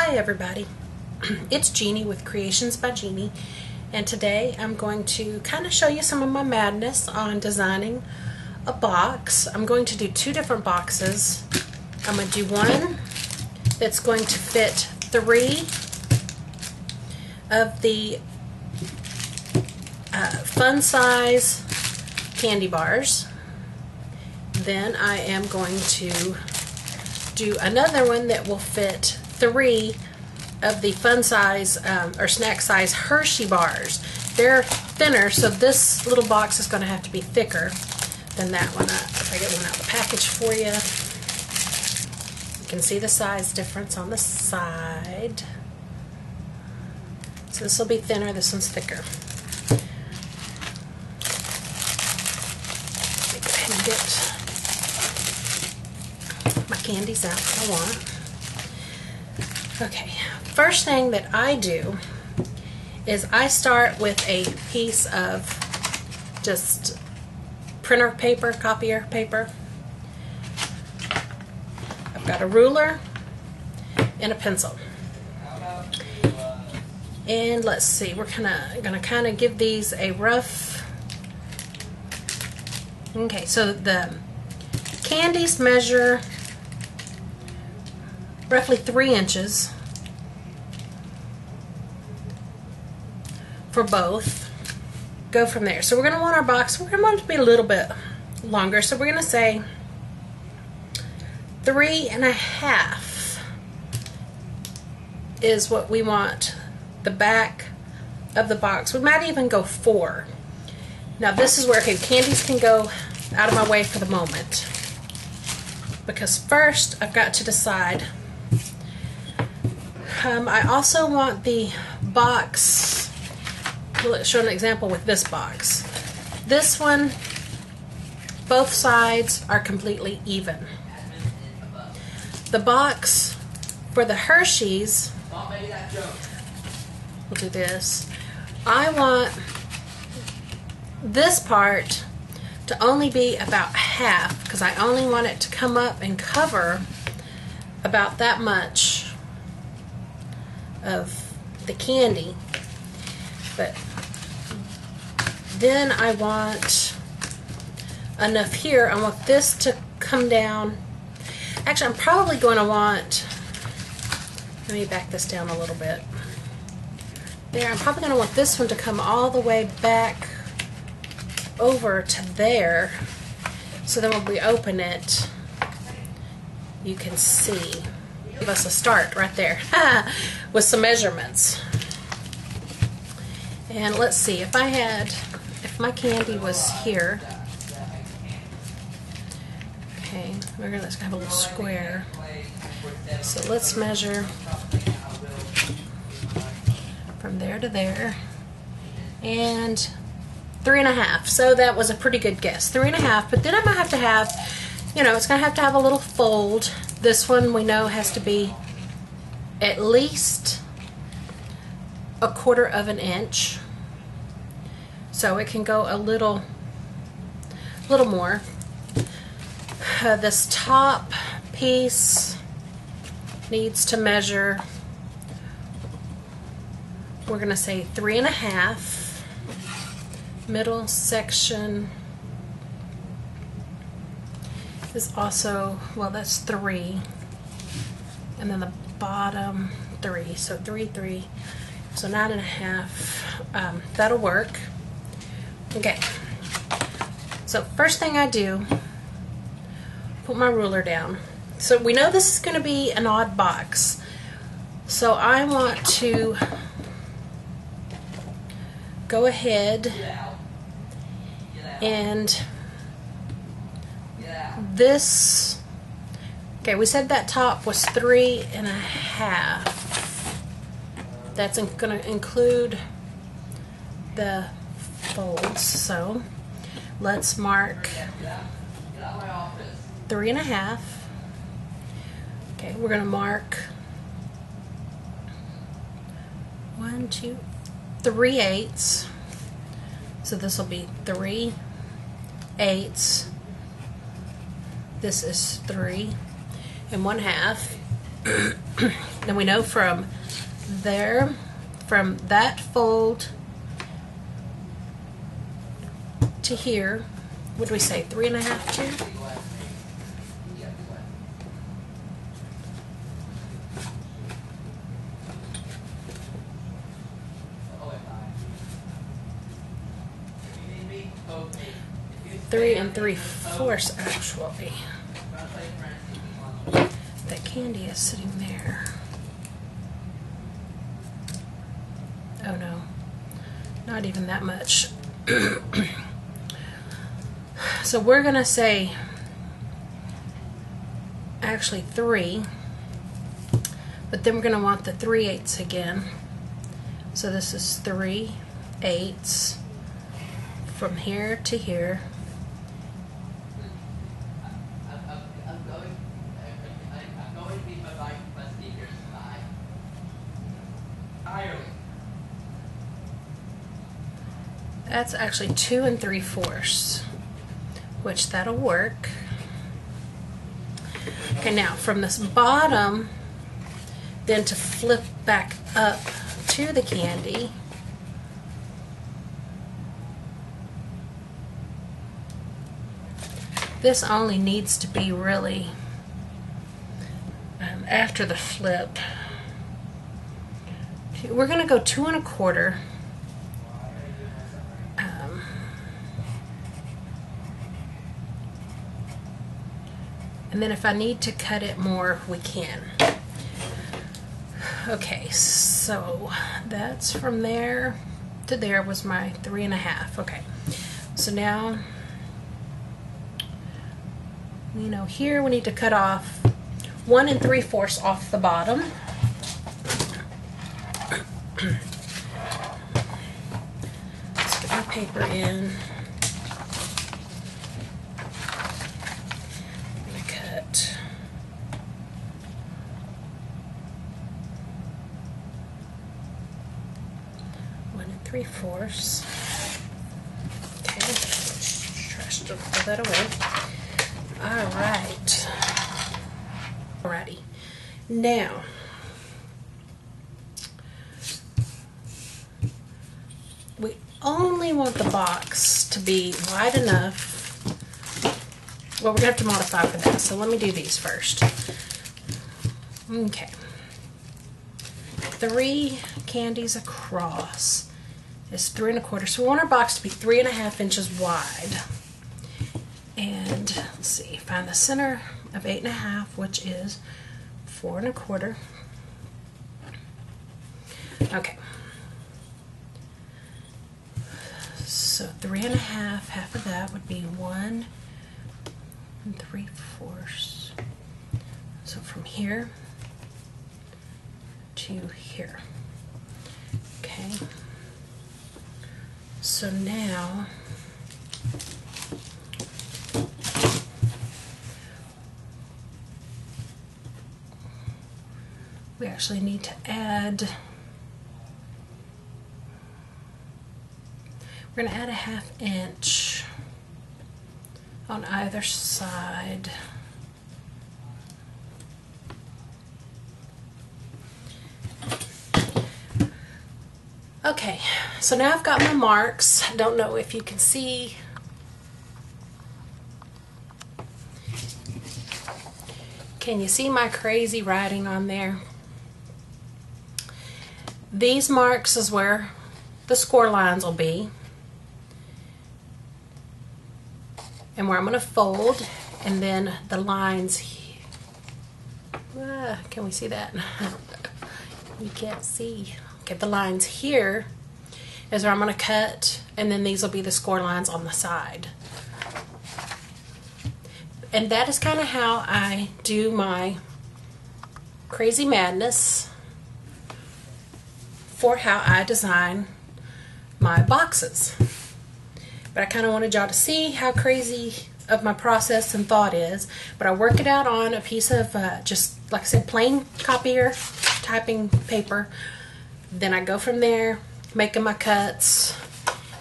Hi everybody, it's Jeannie with Creations by Jeannie, and today I'm going to kind of show you some of my madness on designing a box. I'm going to do two different boxes. I'm going to do one that's going to fit 3 of the fun size candy bars. Then I am going to do another one that will fit 3 of the fun size or snack size Hershey bars. They're thinner, so this little box is going to have to be thicker than that one. If I get one out of the package for you, you can see the size difference on the side. So this will be thinner, this one's thicker. Let me go ahead and get my candies out that I want. Okay, first thing that I do is I start with a piece of just printer paper, copier paper. I've got a ruler and a pencil. And let's see, we're gonna kind of give these a rough. Okay, so the candies measure roughly 3 inches for both. Go from there. So we're going to want our box, we're going to want it to be a little bit longer. So we're going to say 3.5 is what we want the back of the box. We might even go 4. Now this is where, okay, candies can go out of my way for the moment, because first I've got to decide. I also want the box, we'll show an example with this box. This one, both sides are completely even. The box for the Hershey's, we'll do this. I want this part to only be about half, because I only want it to come up and cover about that much of the candy. But then I want enough here. I want this to come down. Actually, I'm probably going to want, let me back this down a little bit. There, I'm probably going to want this one to come all the way back over to there, so then when we open it, you can see. Give us a start right there with some measurements. And let's see, if my candy was here, okay, let's have a little square. So let's measure from there to there, and 3.5. So that was a pretty good guess, 3.5. But then I might have to have, you know, it's gonna have to have a little fold. This one we know has to be at least 1/4 inch, so it can go a little more. This top piece needs to measure, we're gonna say 3.5. Middle section is also, well, that's 3, and then the bottom 3, so 3, so 9.5. That'll work. Okay, so first thing I do, put my ruler down. So we know this is going to be an odd box, so I want to go ahead and this, okay, we said that top was 3.5. That's going to include the folds, so let's mark 3.5. Okay, we're going to mark 1, 2, 3/8. So this will be 3/8. This is 3 1/2. And we know from there, from that fold to here, what do we say, 3.5 too? Three and 3/4 actually. That candy is sitting there. Oh no, not even that much. So we're gonna say actually 3, but then we're gonna want the 3/8 again. So this is 3/8 from here to here. That's actually 2 and 3/4, which that'll work. Okay, now from this bottom, then to flip back up to the candy, this only needs to be really after the flip. We're going to go 2 1/4. And then if I need to cut it more, we can. Okay, so that's from there to there was my 3.5. Okay, so now, you know, here we need to cut off 1 3/4 off the bottom. Let's get my paper in. Cut 1 3/4. Okay, trash to throw that away. Alright. Alrighty. Now, we only want the box to be wide enough. Well, we're going to have to modify for that, so let me do these first. Okay. 3 candies across is 3 1/4. So we want our box to be 3.5 inches wide. And let's see, find the center of 8.5, which is 4 1/4. Okay. So 3.5, half of that would be 1 3/4. So from here to here. Okay. So now we actually need to add, we're going to add a 1/2 inch on either side. Okay, so now I've got my marks. I don't know if you can see. Can you see my crazy writing on there? These marks is where the score lines will be. And where I'm going to fold, and then the lines. Can we see that? You can't see. Okay, the lines here is where I'm going to cut, and then these will be the score lines on the side. And that is kind of how I do my crazy madness for how I design my boxes. But I kind of wanted y'all to see how crazy of my process and thought is. But I work it out on a piece of just, like I said, plain copier typing paper. Then I go from there, making my cuts.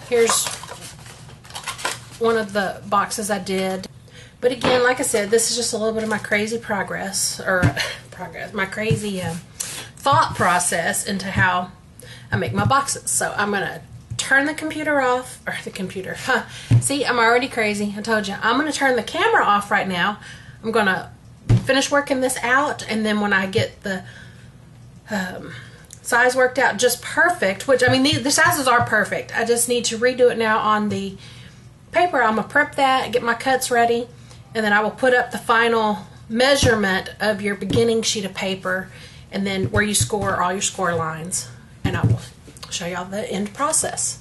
Here's one of the boxes I did. But again, like I said, this is just a little bit of my crazy progress, or thought process into how I make my boxes. So I'm gonna turn the computer off, or the computer, see, I'm already crazy, I told you. I'm gonna turn the camera off right now. I'm gonna finish working this out, and then when I get the size worked out just perfect, which, I mean, the sizes are perfect. I just need to redo it now on the paper. I'm gonna prep that, get my cuts ready, and then I will put up the final measurement of your beginning sheet of paper, and then where you score all your score lines, and I will show y'all the end process.